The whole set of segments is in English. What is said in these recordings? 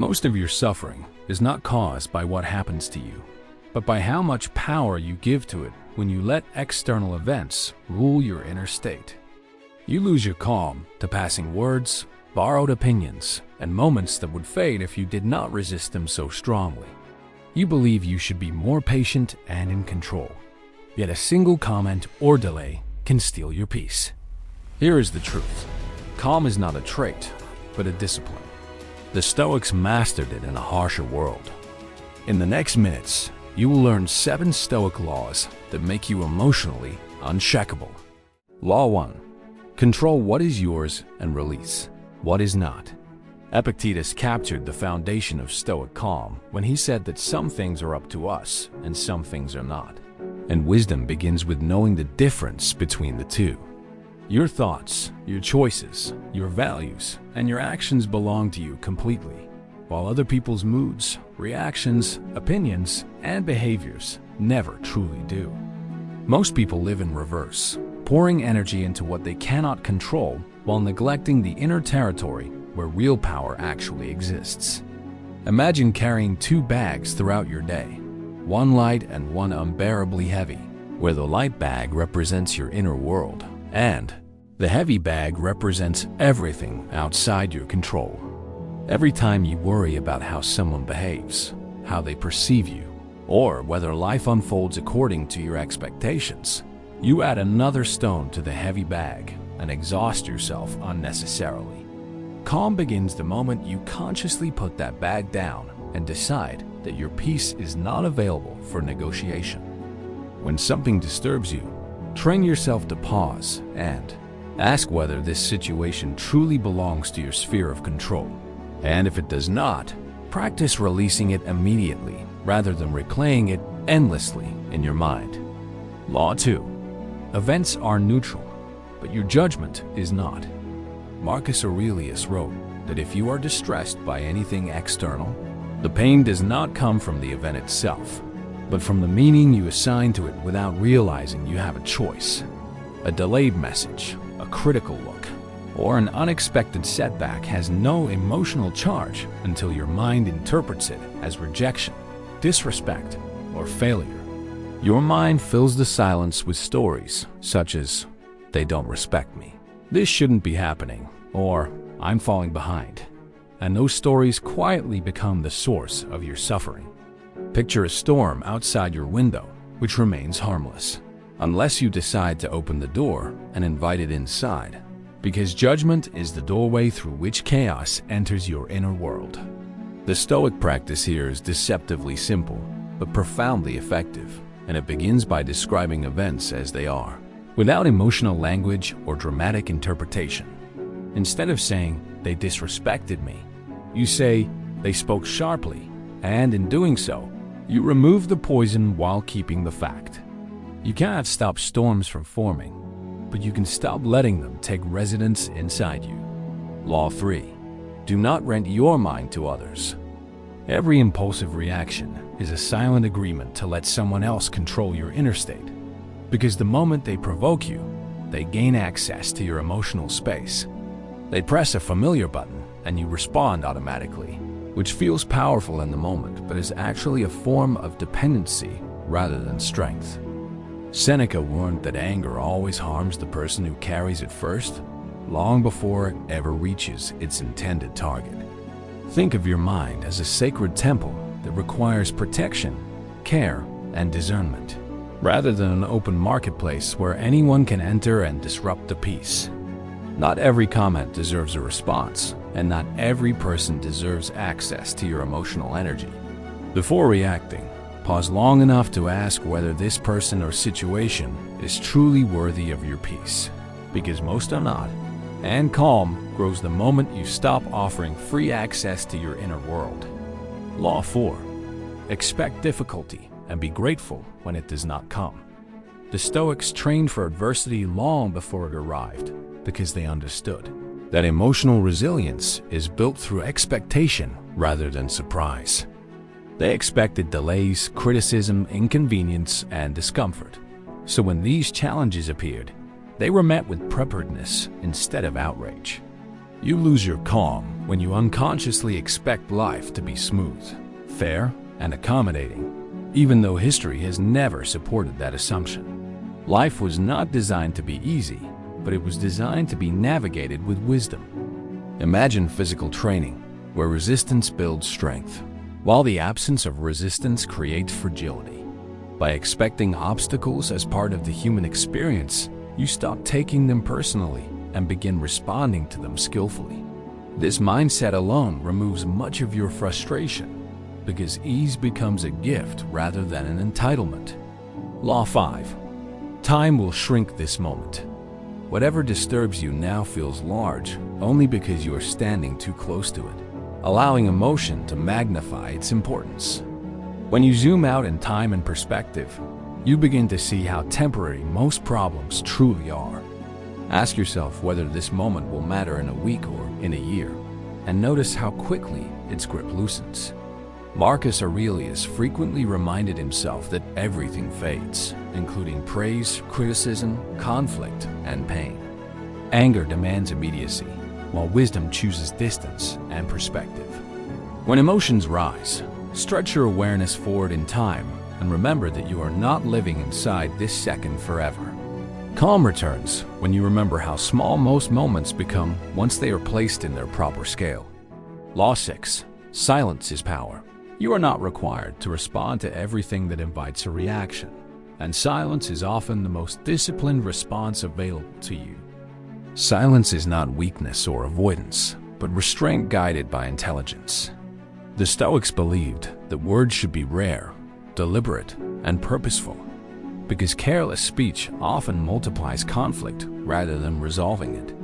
Most of your suffering is not caused by what happens to you, but by how much power you give to it when you let external events rule your inner state. You lose your calm to passing words, borrowed opinions, and moments that would fade if you did not resist them so strongly. You believe you should be more patient and in control, yet a single comment or delay can steal your peace. Here is the truth. Calm is not a trait, but a discipline. The Stoics mastered it in a harsher world. In the next minutes, you will learn 7 Stoic laws that make you emotionally unshakable. Law 1. Control what is yours and release what is not. Epictetus captured the foundation of Stoic calm when he said that some things are up to us and some things are not. And wisdom begins with knowing the difference between the two. Your thoughts, your choices, your values, and your actions belong to you completely, while other people's moods, reactions, opinions, and behaviors never truly do. Most people live in reverse, pouring energy into what they cannot control while neglecting the inner territory where real power actually exists. Imagine carrying 2 bags throughout your day, one light and one unbearably heavy, where the light bag represents your inner world, and the heavy bag represents everything outside your control. Every time you worry about how someone behaves, how they perceive you, or whether life unfolds according to your expectations, you add another stone to the heavy bag and exhaust yourself unnecessarily. Calm begins the moment you consciously put that bag down and decide that your peace is not available for negotiation. When something disturbs you, train yourself to pause and ask whether this situation truly belongs to your sphere of control. And if it does not, practice releasing it immediately rather than replaying it endlessly in your mind. Law 2. Events are neutral, but your judgment is not. Marcus Aurelius wrote that if you are distressed by anything external, the pain does not come from the event itself, but from the meaning you assign to it without realizing you have a choice. A delayed message, a critical look, or an unexpected setback has no emotional charge until your mind interprets it as rejection, disrespect, or failure. Your mind fills the silence with stories such as, "They don't respect me," "This shouldn't be happening," or "I'm falling behind." And those stories quietly become the source of your suffering. Picture a storm outside your window, which remains harmless, unless you decide to open the door and invite it inside, because judgment is the doorway through which chaos enters your inner world. The Stoic practice here is deceptively simple, but profoundly effective, and it begins by describing events as they are, without emotional language or dramatic interpretation. Instead of saying, "They disrespected me," you say, "They spoke sharply," and in doing so, you remove the poison while keeping the fact. You cannot stop storms from forming, but you can stop letting them take residence inside you. Law 3. Do not rent your mind to others. Every impulsive reaction is a silent agreement to let someone else control your inner state, because the moment they provoke you, they gain access to your emotional space. They press a familiar button and you respond automatically, which feels powerful in the moment but is actually a form of dependency rather than strength. Seneca warned that anger always harms the person who carries it first, long before it ever reaches its intended target. Think of your mind as a sacred temple that requires protection, care, and discernment, rather than an open marketplace where anyone can enter and disrupt the peace. Not every comment deserves a response, and not every person deserves access to your emotional energy. Before reacting, pause long enough to ask whether this person or situation is truly worthy of your peace, because most are not. And calm grows the moment you stop offering free access to your inner world. Law 4. Expect difficulty and be grateful when it does not come. The Stoics trained for adversity long before it arrived because they understood that emotional resilience is built through expectation rather than surprise. They expected delays, criticism, inconvenience, and discomfort. So when these challenges appeared, they were met with preparedness instead of outrage. You lose your calm when you unconsciously expect life to be smooth, fair, and accommodating, even though history has never supported that assumption. Life was not designed to be easy, but it was designed to be navigated with wisdom. Imagine physical training, where resistance builds strength, while the absence of resistance creates fragility. By expecting obstacles as part of the human experience, you stop taking them personally and begin responding to them skillfully. This mindset alone removes much of your frustration, because ease becomes a gift rather than an entitlement. Law 5. Time will shrink this moment. Whatever disturbs you now feels large only because you are standing too close to it, allowing emotion to magnify its importance. When you zoom out in time and perspective, you begin to see how temporary most problems truly are. Ask yourself whether this moment will matter in a week or in a year, and notice how quickly its grip loosens. Marcus Aurelius frequently reminded himself that everything fades, including praise, criticism, conflict, and pain. Anger demands immediacy, while wisdom chooses distance and perspective. When emotions rise, stretch your awareness forward in time and remember that you are not living inside this second forever. Calm returns when you remember how small most moments become once they are placed in their proper scale. Law 6. Silence is power. You are not required to respond to everything that invites a reaction, and silence is often the most disciplined response available to you. Silence is not weakness or avoidance, but restraint guided by intelligence. The Stoics believed that words should be rare, deliberate, and purposeful, because careless speech often multiplies conflict rather than resolving it.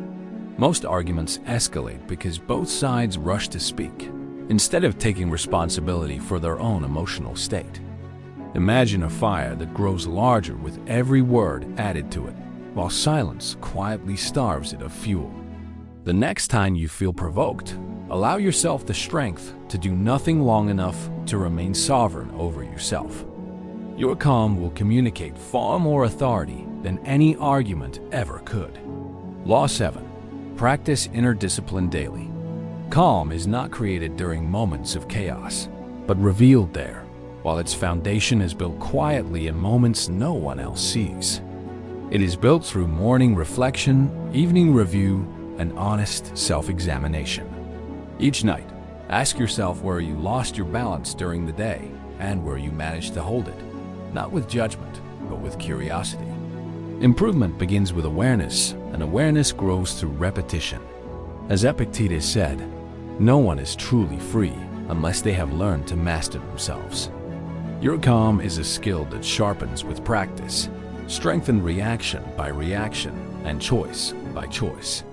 Most arguments escalate because both sides rush to speak, instead of taking responsibility for their own emotional state. Imagine a fire that grows larger with every word added to it, while silence quietly starves it of fuel. The next time you feel provoked, allow yourself the strength to do nothing long enough to remain sovereign over yourself. Your calm will communicate far more authority than any argument ever could. Law 7. Practice inner discipline daily. Calm is not created during moments of chaos, but revealed there, while its foundation is built quietly in moments no one else sees. It is built through morning reflection, evening review, and honest self-examination. Each night, ask yourself where you lost your balance during the day and where you managed to hold it, not with judgment, but with curiosity. Improvement begins with awareness, and awareness grows through repetition. As Epictetus said, no one is truly free unless they have learned to master themselves. Your calm is a skill that sharpens with practice, strengthen reaction by reaction, and choice by choice.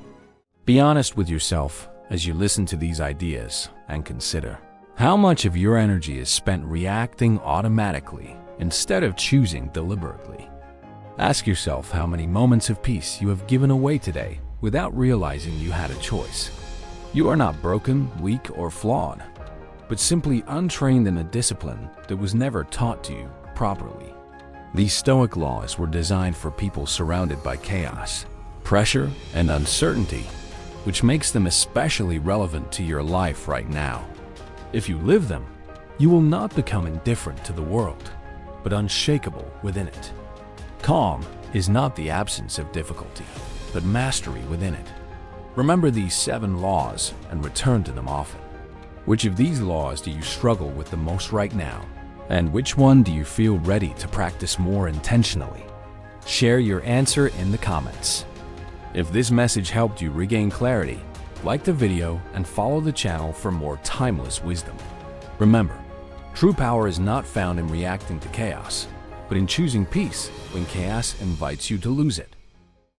Be honest with yourself as you listen to these ideas and consider how much of your energy is spent reacting automatically instead of choosing deliberately. Ask yourself how many moments of peace you have given away today without realizing you had a choice. You are not broken, weak, or flawed, but simply untrained in a discipline that was never taught to you properly. These Stoic laws were designed for people surrounded by chaos, pressure, and uncertainty, which makes them especially relevant to your life right now. If you live them, you will not become indifferent to the world, but unshakable within it. Calm is not the absence of difficulty, but mastery within it. Remember these 7 laws and return to them often. Which of these laws do you struggle with the most right now? And which one do you feel ready to practice more intentionally? Share your answer in the comments. If this message helped you regain clarity, like the video and follow the channel for more timeless wisdom. Remember, true power is not found in reacting to chaos, but in choosing peace when chaos invites you to lose it.